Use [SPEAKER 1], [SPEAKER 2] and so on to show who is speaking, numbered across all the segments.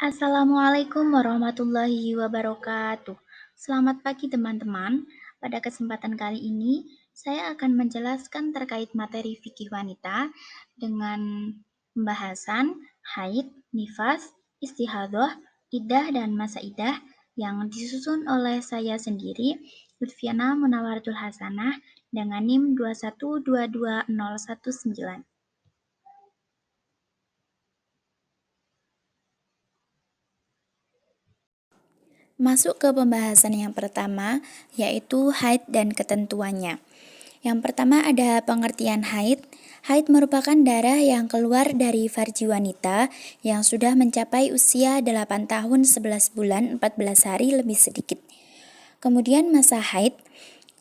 [SPEAKER 1] Assalamualaikum warahmatullahi wabarakatuh. Selamat pagi teman-teman. Pada kesempatan kali ini, saya akan menjelaskan terkait materi fikih wanita dengan pembahasan haid, nifas, istihadah, iddah, dan masa iddah yang disusun oleh saya sendiri, Lutfiana Munawaratul Hasanah, dengan NIM 2122019. Masuk ke pembahasan yang pertama, yaitu haid dan ketentuannya. Yang pertama ada pengertian haid. Haid merupakan darah yang keluar dari farji wanita yang sudah mencapai usia 8 tahun 11 bulan 14 hari lebih sedikit. Kemudian masa haid.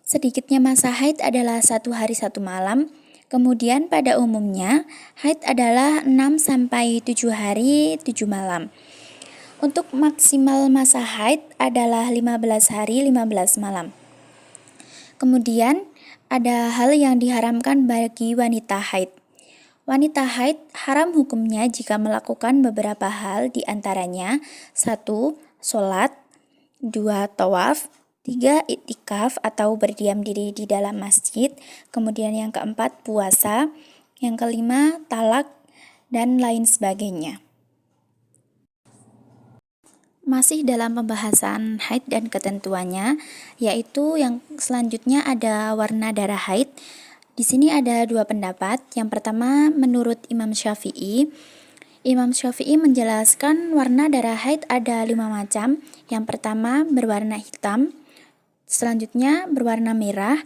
[SPEAKER 1] Sedikitnya masa haid adalah 1 hari 1 malam. Kemudian pada umumnya, haid adalah 6-7 hari 7 malam. Untuk maksimal masa haid adalah 15 hari 15 malam. Kemudian ada hal yang diharamkan bagi wanita haid. Wanita haid haram hukumnya jika melakukan beberapa hal diantaranya 1. Sholat 2. Tawaf 3. Iktikaf atau berdiam diri di dalam masjid. Kemudian yang keempat puasa. Yang kelima talak dan lain sebagainya. Masih dalam pembahasan haid dan ketentuannya, yaitu yang selanjutnya ada warna darah haid. Di sini ada dua pendapat. Yang pertama, menurut Imam Syafi'i. Imam Syafi'i menjelaskan warna darah haid ada 5 macam. Yang pertama berwarna hitam, selanjutnya berwarna merah,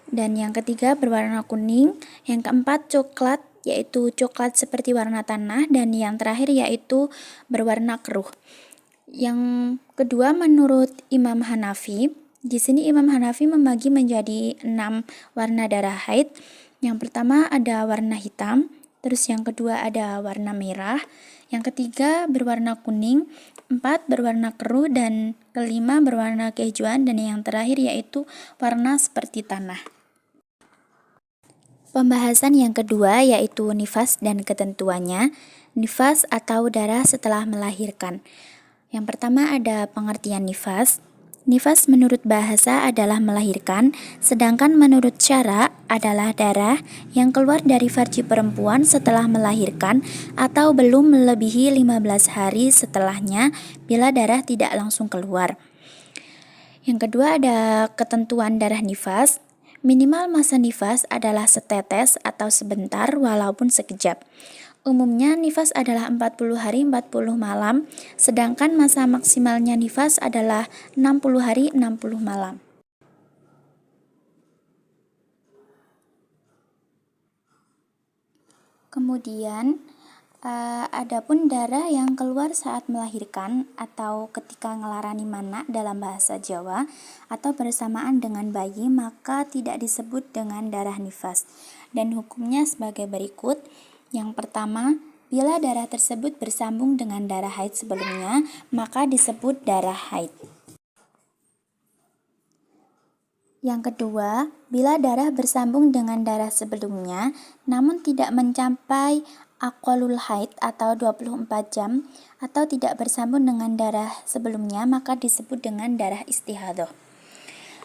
[SPEAKER 1] dan yang ketiga berwarna kuning. Yang keempat coklat, yaitu coklat seperti warna tanah, dan yang terakhir yaitu berwarna keruh. Yang kedua menurut Imam Hanafi. Di sini Imam Hanafi membagi menjadi 6 warna darah haid. Yang pertama ada warna hitam, terus yang kedua ada warna merah, yang ketiga berwarna kuning, 4 berwarna keruh, dan kelima berwarna kehijuan, dan yang terakhir yaitu warna seperti tanah. Pembahasan yang kedua yaitu nifas dan ketentuannya. Nifas atau darah setelah melahirkan. Yang pertama ada pengertian nifas. Nifas menurut bahasa adalah melahirkan, sedangkan menurut syara adalah darah yang keluar dari farji perempuan setelah melahirkan atau belum melebihi 15 hari setelahnya bila darah tidak langsung keluar. Yang kedua ada ketentuan darah nifas. Minimal masa nifas adalah setetes atau sebentar walaupun sekejap. Umumnya nifas adalah 40 hari 40 malam, sedangkan masa maksimalnya nifas adalah 60 hari 60 malam. Kemudian adapun darah yang keluar saat melahirkan atau ketika ngelarani mana dalam bahasa Jawa atau bersamaan dengan bayi, maka tidak disebut dengan darah nifas. Dan hukumnya sebagai berikut. Yang pertama, bila darah tersebut bersambung dengan darah haid sebelumnya, maka disebut darah haid. Yang kedua, bila darah bersambung dengan darah sebelumnya, namun tidak mencapai aqallul haid atau 24 jam, atau tidak bersambung dengan darah sebelumnya, maka disebut dengan darah istihadah.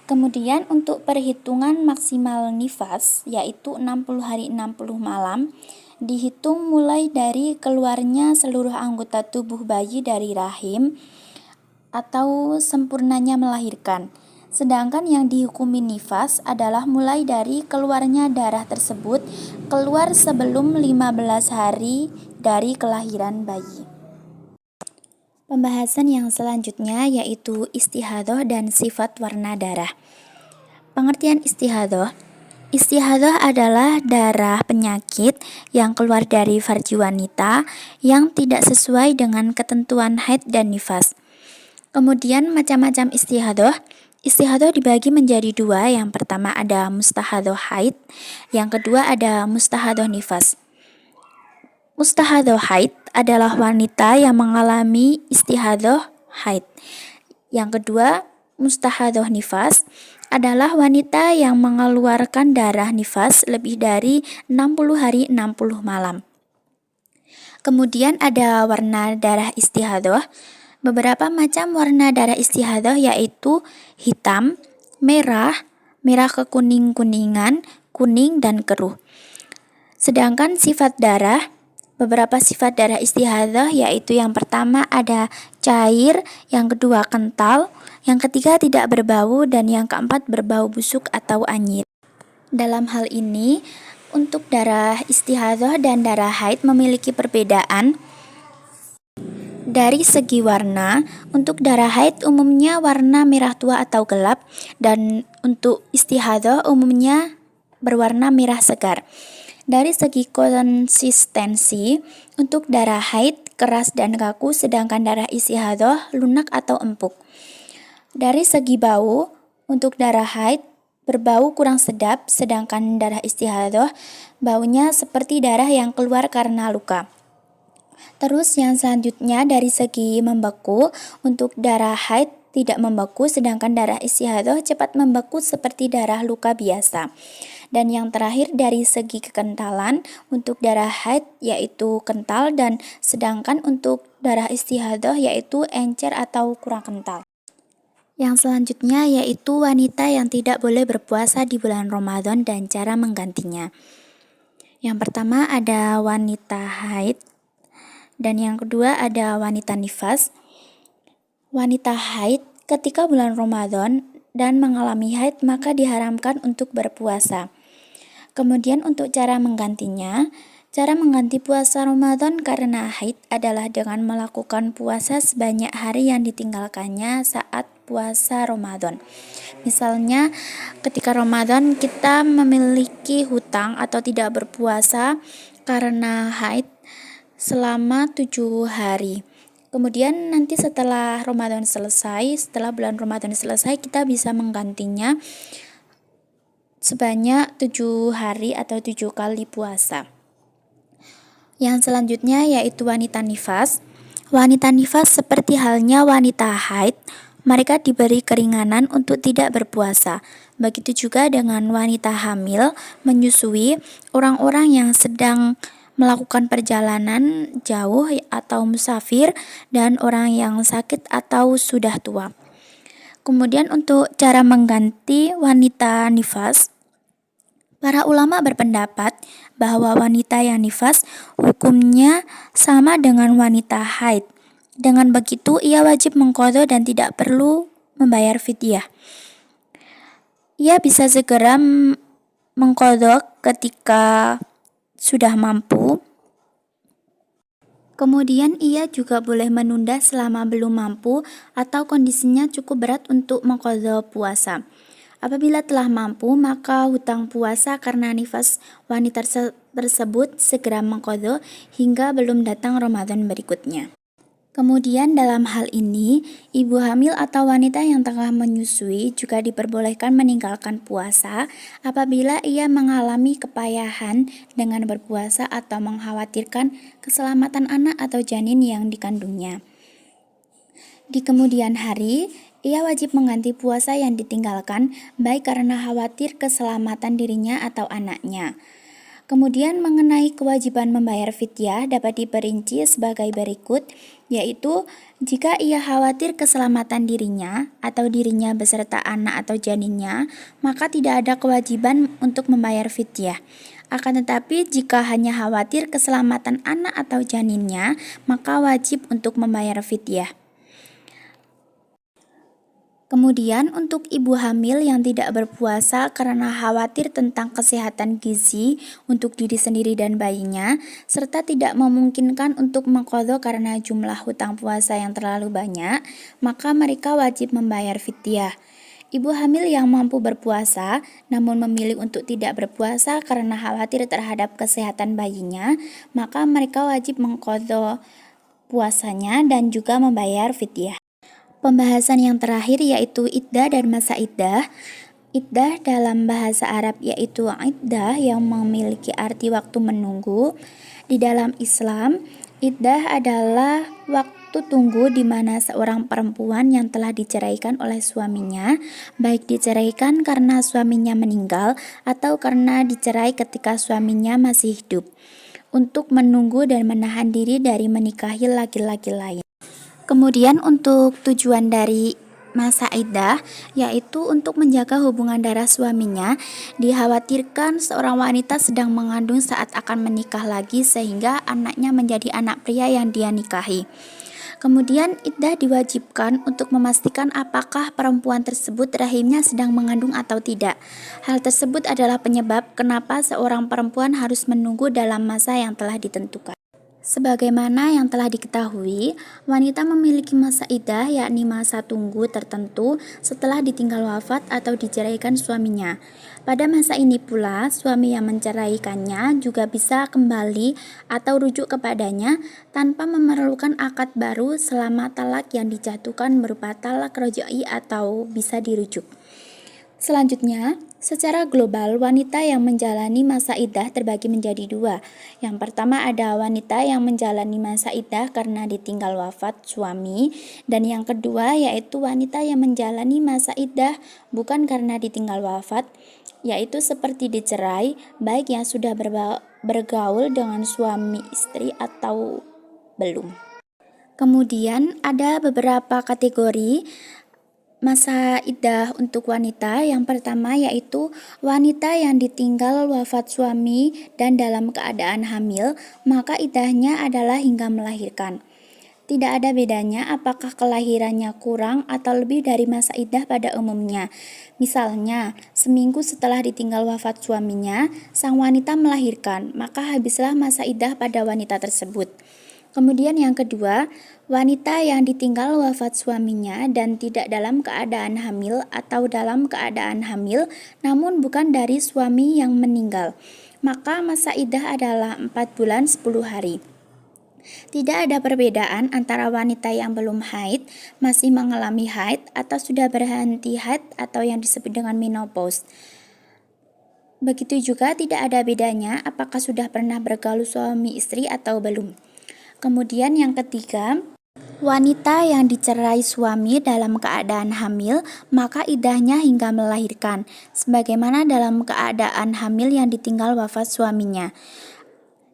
[SPEAKER 1] Kemudian untuk perhitungan maksimal nifas, yaitu 60 hari 60 malam, dihitung mulai dari keluarnya seluruh anggota tubuh bayi dari rahim atau sempurnanya melahirkan. Sedangkan yang dihukumi nifas adalah mulai dari keluarnya darah tersebut keluar sebelum 15 hari dari kelahiran bayi. Pembahasan yang selanjutnya yaitu istihadah dan sifat warna darah. Pengertian istihadah. Istihadah adalah darah penyakit yang keluar dari farji wanita yang tidak sesuai dengan ketentuan haid dan nifas. Kemudian macam-macam istihadah. Istihadah dibagi menjadi 2. Yang pertama ada mustahadah haid, yang kedua ada mustahadah nifas. Mustahadah haid adalah wanita yang mengalami istihadah haid. Yang kedua, mustahadah nifas adalah wanita yang mengeluarkan darah nifas lebih dari 60 hari 60 malam. Kemudian ada warna darah istihadah. Beberapa macam warna darah istihadah yaitu hitam, merah, merah kekuning-kuningan, kuning, dan keruh. Sedangkan sifat darah, beberapa sifat darah istihadah yaitu yang pertama ada cair, yang kedua kental, yang ketiga tidak berbau, dan yang keempat berbau busuk atau anyir. Dalam hal ini, untuk darah istihadah dan darah haid memiliki perbedaan dari segi warna. Untuk darah haid umumnya warna merah tua atau gelap, dan untuk istihadah umumnya berwarna merah segar. Dari segi konsistensi, untuk darah haid keras dan kaku, sedangkan darah istihadah lunak atau empuk. Dari segi bau, untuk darah haid berbau kurang sedap, sedangkan darah istihadah baunya seperti darah yang keluar karena luka. Terus yang selanjutnya dari segi membeku, untuk darah haid tidak membeku, sedangkan darah istihadah cepat membeku seperti darah luka biasa. Dan yang terakhir dari segi kekentalan, untuk darah haid yaitu kental, dan sedangkan untuk darah istihadah yaitu encer atau kurang kental. Yang selanjutnya yaitu wanita yang tidak boleh berpuasa di bulan Ramadan dan cara menggantinya. Yang pertama ada wanita haid, dan yang kedua ada wanita nifas. Wanita haid ketika bulan Ramadan dan mengalami haid maka diharamkan untuk berpuasa. Kemudian untuk cara menggantinya, cara mengganti puasa Ramadan karena haid adalah dengan melakukan puasa sebanyak hari yang ditinggalkannya saat puasa Ramadan. Misalnya ketika Ramadan kita memiliki hutang atau tidak berpuasa karena haid selama 7 hari. Kemudian nanti setelah Ramadan selesai, setelah bulan Ramadan selesai, kita bisa menggantinya sebanyak 7 hari atau 7 kali puasa. Yang selanjutnya yaitu wanita nifas. Wanita nifas seperti halnya wanita haid, mereka diberi keringanan untuk tidak berpuasa. Begitu juga dengan wanita hamil, menyusui, orang-orang yang sedang melakukan perjalanan jauh atau musafir, dan orang yang sakit atau sudah tua. Kemudian untuk cara mengganti wanita nifas, para ulama berpendapat bahwa wanita yang nifas hukumnya sama dengan wanita haid. Dengan begitu ia wajib mengqadha dan tidak perlu membayar fidyah. Ia bisa segera mengqadha ketika sudah mampu. Kemudian ia juga boleh menunda selama belum mampu atau kondisinya cukup berat untuk mengqadha puasa. Apabila telah mampu, maka hutang puasa karena nifas wanita tersebut segera mengqadha hingga belum datang Ramadan berikutnya. Kemudian dalam hal ini, ibu hamil atau wanita yang tengah menyusui juga diperbolehkan meninggalkan puasa apabila ia mengalami kepayahan dengan berpuasa atau mengkhawatirkan keselamatan anak atau janin yang dikandungnya. Di kemudian hari, ia wajib mengganti puasa yang ditinggalkan, baik karena khawatir keselamatan dirinya atau anaknya. Kemudian mengenai kewajiban membayar fidyah dapat diperinci sebagai berikut, yaitu jika ia khawatir keselamatan dirinya atau dirinya beserta anak atau janinnya, maka tidak ada kewajiban untuk membayar fidyah. Akan tetapi jika hanya khawatir keselamatan anak atau janinnya, maka wajib untuk membayar fidyah. Kemudian untuk ibu hamil yang tidak berpuasa karena khawatir tentang kesehatan gizi untuk diri sendiri dan bayinya, serta tidak memungkinkan untuk mengqadha karena jumlah hutang puasa yang terlalu banyak, maka mereka wajib membayar fidyah. Ibu hamil yang mampu berpuasa namun memilih untuk tidak berpuasa karena khawatir terhadap kesehatan bayinya, maka mereka wajib mengqadha puasanya dan juga membayar fidyah. Pembahasan yang terakhir yaitu iddah dan masa iddah. Iddah dalam bahasa Arab yaitu iddah yang memiliki arti waktu menunggu. Di dalam Islam, iddah adalah waktu tunggu di mana seorang perempuan yang telah diceraikan oleh suaminya, baik diceraikan karena suaminya meninggal atau karena dicerai ketika suaminya masih hidup, untuk menunggu dan menahan diri dari menikahi laki-laki lain. Kemudian untuk tujuan dari masa iddah yaitu untuk menjaga hubungan darah suaminya. Dikhawatirkan seorang wanita sedang mengandung saat akan menikah lagi sehingga anaknya menjadi anak pria yang dia nikahi. Kemudian iddah diwajibkan untuk memastikan apakah perempuan tersebut rahimnya sedang mengandung atau tidak. Hal tersebut adalah penyebab kenapa seorang perempuan harus menunggu dalam masa yang telah ditentukan. Sebagaimana yang telah diketahui, wanita memiliki masa iddah yakni masa tunggu tertentu setelah ditinggal wafat atau diceraikan suaminya. Pada masa ini pula, suami yang menceraikannya juga bisa kembali atau rujuk kepadanya tanpa memerlukan akad baru selama talak yang dijatuhkan berupa talak roj'i atau bisa dirujuk. Selanjutnya, secara global wanita yang menjalani masa iddah terbagi menjadi dua. Yang pertama ada wanita yang menjalani masa iddah karena ditinggal wafat suami, dan yang kedua yaitu wanita yang menjalani masa iddah bukan karena ditinggal wafat, yaitu seperti dicerai, baik yang sudah bergaul dengan suami istri atau belum. Kemudian ada beberapa kategori masa iddah untuk wanita. Yang pertama yaitu wanita yang ditinggal wafat suami dan dalam keadaan hamil, maka iddahnya adalah hingga melahirkan. Tidak ada bedanya apakah kelahirannya kurang atau lebih dari masa iddah pada umumnya. Misalnya, seminggu setelah ditinggal wafat suaminya, sang wanita melahirkan, maka habislah masa iddah pada wanita tersebut. Kemudian yang kedua, wanita yang ditinggal wafat suaminya dan tidak dalam keadaan hamil atau dalam keadaan hamil namun bukan dari suami yang meninggal, maka masa iddah adalah 4 bulan 10 hari. Tidak ada perbedaan antara wanita yang belum haid, masih mengalami haid, atau sudah berhenti haid atau yang disebut dengan menopause. Begitu juga tidak ada bedanya apakah sudah pernah bergaul suami istri atau belum. Kemudian yang ketiga, wanita yang dicerai suami dalam keadaan hamil, maka iddahnya hingga melahirkan, sebagaimana dalam keadaan hamil yang ditinggal wafat suaminya.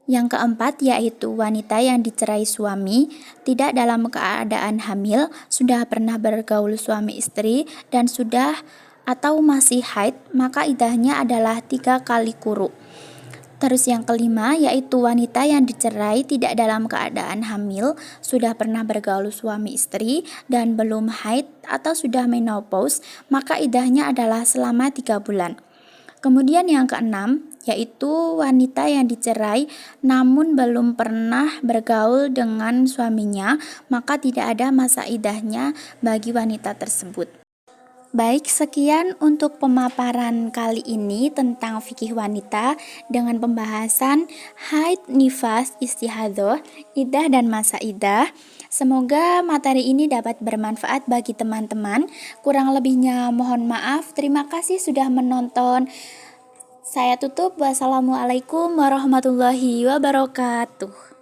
[SPEAKER 1] Yang keempat yaitu wanita yang dicerai suami, tidak dalam keadaan hamil, sudah pernah bergaul suami istri, dan sudah atau masih haid, maka iddahnya adalah 3 kali quru. Terus yang kelima yaitu wanita yang dicerai tidak dalam keadaan hamil, sudah pernah bergaul suami istri dan belum haid atau sudah menopause, maka iddahnya adalah selama 3 bulan. Kemudian yang keenam yaitu wanita yang dicerai namun belum pernah bergaul dengan suaminya, maka tidak ada masa iddahnya bagi wanita tersebut. Baik, sekian untuk pemaparan kali ini tentang fikih wanita dengan pembahasan haid, nifas, istihadhah, iddah dan masa iddah. Semoga materi ini dapat bermanfaat bagi teman-teman. Kurang lebihnya mohon maaf. Terima kasih sudah menonton. Saya tutup. Wassalamualaikum warahmatullahi wabarakatuh.